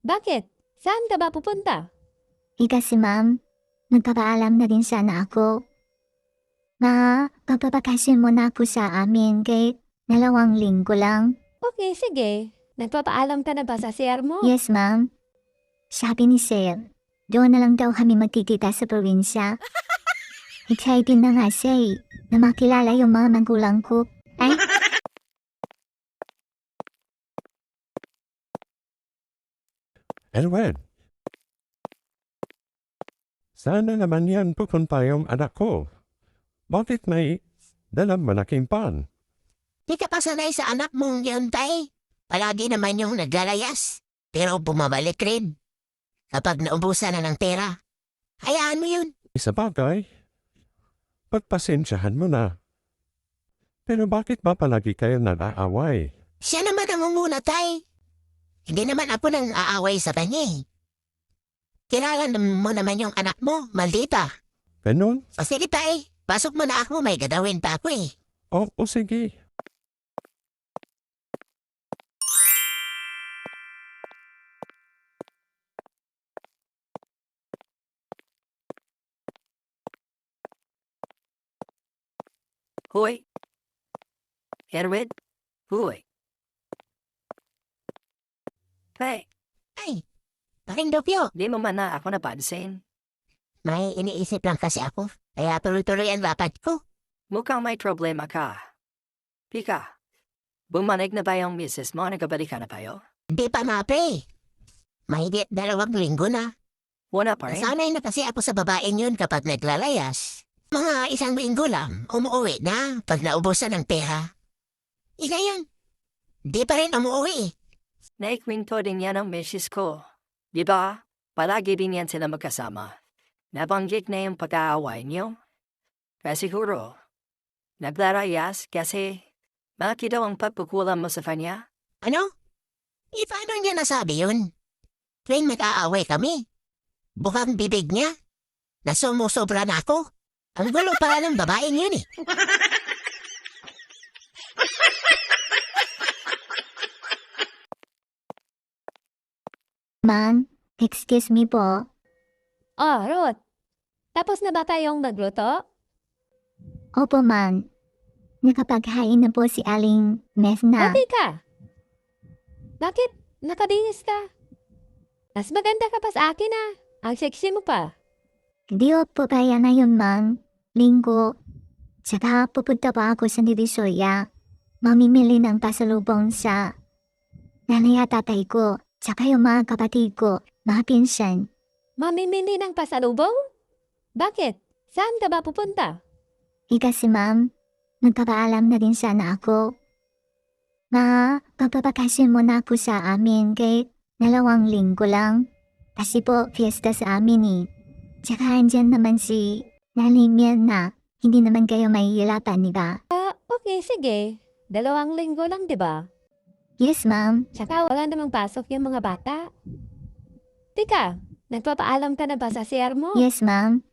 Bakit? Saan ka ba pupunta? Kasi ma'am, nagpapaalam na din sana ako. Magpapakasyon muna ako sa amin kay 2 linggo lang. Okay, sige. Nagpapaalam ka na ba sa CR mo? Yes ma'am. Sabi ni Sir, doon na lang daw kami magkikita sa probinsya. Excited na nga siya na makilala yung mga magulang ko. Ay, Edward, sana naman yan pupunta yung anak ko. Bakit may dalang malaking pan? Di ka pa sanay sa anak mong yun, tay. Palagi naman yung naglalayas. Pero bumabalik rin. Kapag naubusan na ng pera. Hayaan mo yun. Isa bagay, pagpasensyahan mo na. Pero bakit ba palagi kayo nag-aaway? Siya naman ang umuna, tay. Hindi naman ako nang aaway sa kanya eh. Kilala mo naman yung anak mo, maldita. Ganon? O sige, tay. Pasok mo na ako, may gadawin pa ako eh. O sige. Hoy. Edward? Hoy. Hey, Ay, paring Dopyo. di mo man na ako napansin. May iniisip lang kasi ako. Kaya tuloy-tuloy ang lakad ko. Mukhang may problema ka. Pika, bumanig na ba yung misis mo? Nagabalik ka na ba yun? Hindi pa mape. Mahigit 2 linggo na. Wala pa rin. Sanay na kasi ako sa babaeng yun kapag naglalayas. Mga 1 linggo lang, umuwi na pag naubusan ng pera. Ngayon, di pa rin umuwi. Naikwento din yan ang misis ko. Di ba? Palagi din yan sila magkasama. Nabanggit na yung pag-aaway niyo. Kaya siguro, naglarayas kasi malaki daw ang pagkukulang mo sa kanya. Ano? Paano niya nasabi yun? Tuwing mag-aaway kami. Bukang bibig niya. Na sumusobra na ako. Ang gulo pa ng babaeng yun eh. ma'am, excuse me po. Oh, Ruth. Tapos na ba tayong magluto? Opo ma'am, nakapaghain na po si Aling Mesna. Pati ka. Bakit? Nakadinis ka. Mas maganda ka pa sa akin ah. Ang sexy mo pa. Hindi po kaya ngayon ma'am, linggo. Tsaka pupunta pa ako sa Divisoria. Mamimili ng pasalubong sa nanay at tatay ko, tsaka yung mga kapatid ko, mga pinsan. Mamimili ng pasalubong? Bakit? Saan ka ba pupunta? Kasi ma'am, nagpapaalam na din sana ako. Magpapakasyon muna ako sa amin kay 2 linggo lang. Kasi po, fiesta sa amin eh. Tsaka andyan naman si Nanay Miel na hindi naman kayo mahihirapan, di ba? Okay, sige. 2 linggo lang, di ba? Yes ma'am. Tsaka wala namang pasok yung mga bata. Tika, nagpapaalam ka na ba sa CR mo? Yes ma'am.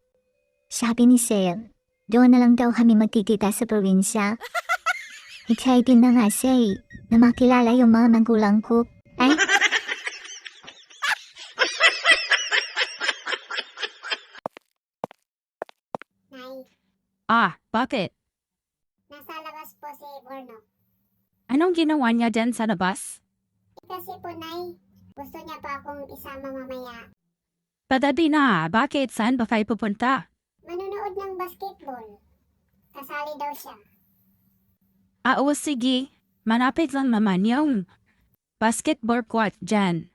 Sabi ni Sir, doon na lang daw kami magkikita sa probinsya. Excited na nga siya na makilala yung mga magulang ko. Ay, Ah, bakit? Nasa labas po si Borno. Anong ginawa niya dyan sa labas? Kasi po, Nay, gusto niya pa akong isama mamaya. Padadi na, bakit? Saan ba kayo pupunta? Manonood ng basketball. Kasali daw siya. Oo, sige. Manapit lang naman yung basketball court dyan.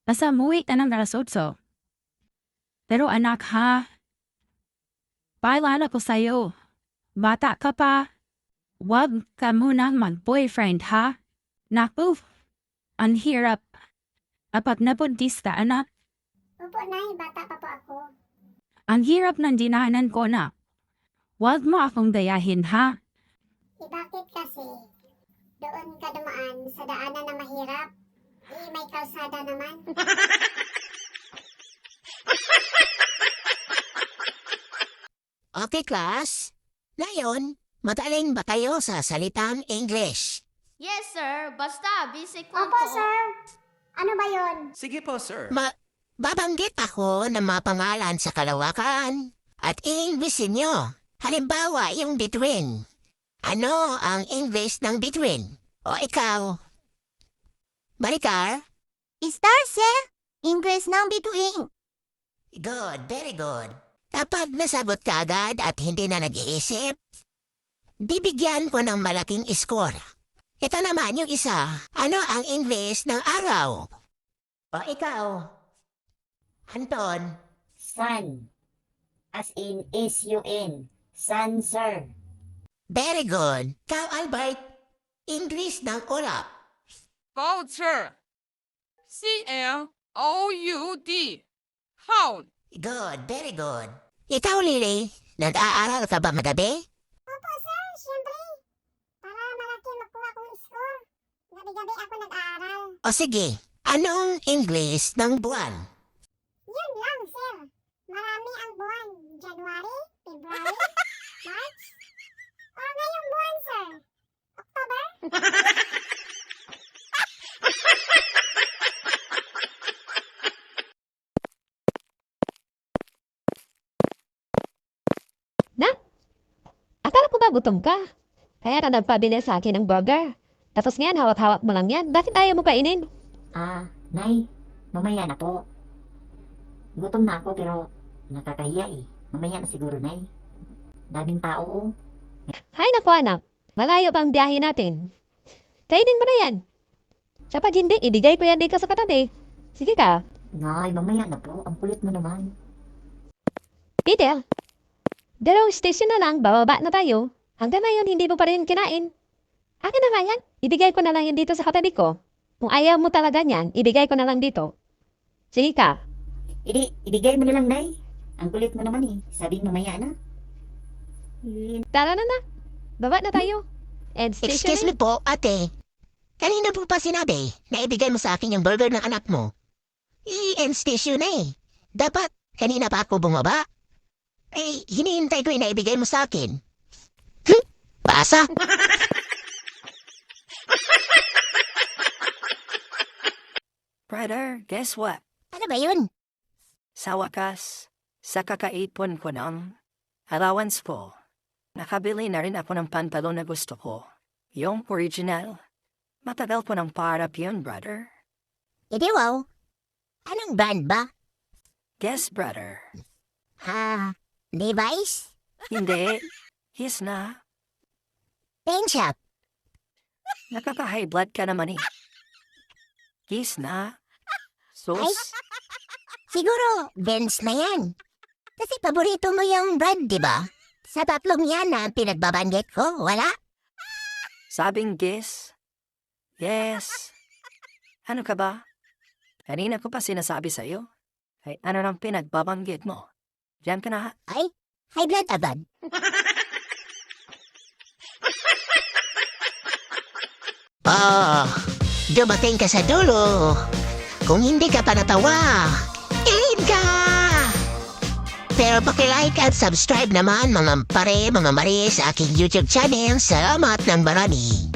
Nasa muwi na ng alas 8. Pero anak ha, paalala ko sa'yo. Bata ka pa. Huwag ka munang mag-boyfriend ha. Naku, ang hirap. Kapag nabuntis ka anak, Opo, Nay, bata pa po ako. ang hirap ng dinahanan ko na. Huwag mo akong dayahin ha. Bakit kasi doon ka dumaan sa daanan na mahirap? May kalsada naman. Okay, class. Ngayon, mataling ba kayo sa salitang English? Yes, sir. Basta, basic lang Opo, po. sir. Ano ba yon? Sige po, sir. Babanggit ako ng mga pangalan sa kalawakan at i-Englishin nyo. Halimbawa, yung between. Ano ang English ng between? O ikaw? Maricar? Star, sir. English ng bituin. Good, very good. Kapag nasagot ka agad at hindi na nag-iisip, bibigyan ko ng malaking score. Ito naman yung isa. Ano ang English ng araw? O ikaw? Anton? Sun. As in S-U-N. Sun, sir. Very good. Ikaw, Albert? English ng ulap. Voucher. C-L-O-U-D. Hound. Good, very good. Ikaw, Lily? Nag-aaral ka ba magabi? Opo, sir. Siyempre. Para malaki makuha kong score. Gabi-gabi ako nag-aaral. O sige, anong English ng buwan? Yun lang, sir. Marami ang buwan. January, February, March. O ngayong buwan, sir. October. Akala ko ba gutom ka? Kaya ka nagpabili sa akin ng burger. Tapos ngayon, hawak-hawak mo lang yan. Bakit ayaw mo kainin? Nay, mamaya na po. Gutom na ako pero nakakahiya eh. Mamaya na siguro, Nay. Daming tao, oh. Hay naku anak, malayo pa ang biyahe natin. Kainin mo na yan. Kapag hindi, ibigay ko yan dito sa katabi. Sige ka. Nay, mamaya na po. Ang kulit mo naman. Peter, dalawang station na lang, bababa na tayo. Hanggang ngayon, hindi mo pa rin kinain. Akin na nga yan. Ibigay ko na lang yan dito sa katabi ko. Kung ayaw mo talaga niyan, ibigay ko na lang dito. Sige ka. Ibigay mo na lang, Nay. Ang kulit mo naman eh. Sabi mamaya na. Tara na. Baba na tayo. And station Excuse me po, ate. Kanina po pa sinabi na ibigay mo sa akin yung burger ng anak mo. I-end station na eh. Dapat, kanina pa ako bumaba. Eh, hinihintay ko yung naibigay mo sa akin. Pasa! Brother, guess what? Ano ba yun? Sa wakas, sa kakaipon ko ng allowance ko, nakabili na rin ako ng pantalon na gusto ko. Yung original. Matagal ko ng parap yun, brother. Hindi wow. Anong brand ba? Guess, brother. Levi's? Hindi. Yes na. Paint shop? Nakaka-high blood ka naman eh. Yes na. Sus. Siguro, Benz na yan. Kasi paborito mo yung brand, di ba? Sa tatlong yan na pinagbabanggit ko, wala? Sabing guess? Yes. Ano ka ba? Kanina ko pa sinasabi sa'yo. Ay, ano nang pinagbabanggit mo? Diyan ka na. Ay, high blood agad. Dumating ka sa dulo. Kung hindi ka pa natawa, end ka! Pero pakilike at subscribe naman mga pare, mga mari sa aking YouTube channel. Salamat ng marami.